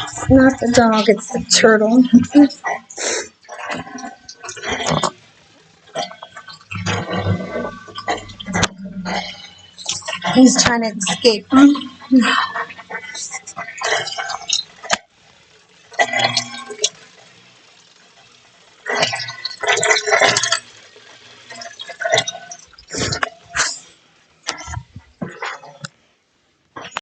It's not the dog, it's the turtle. He's trying to escape.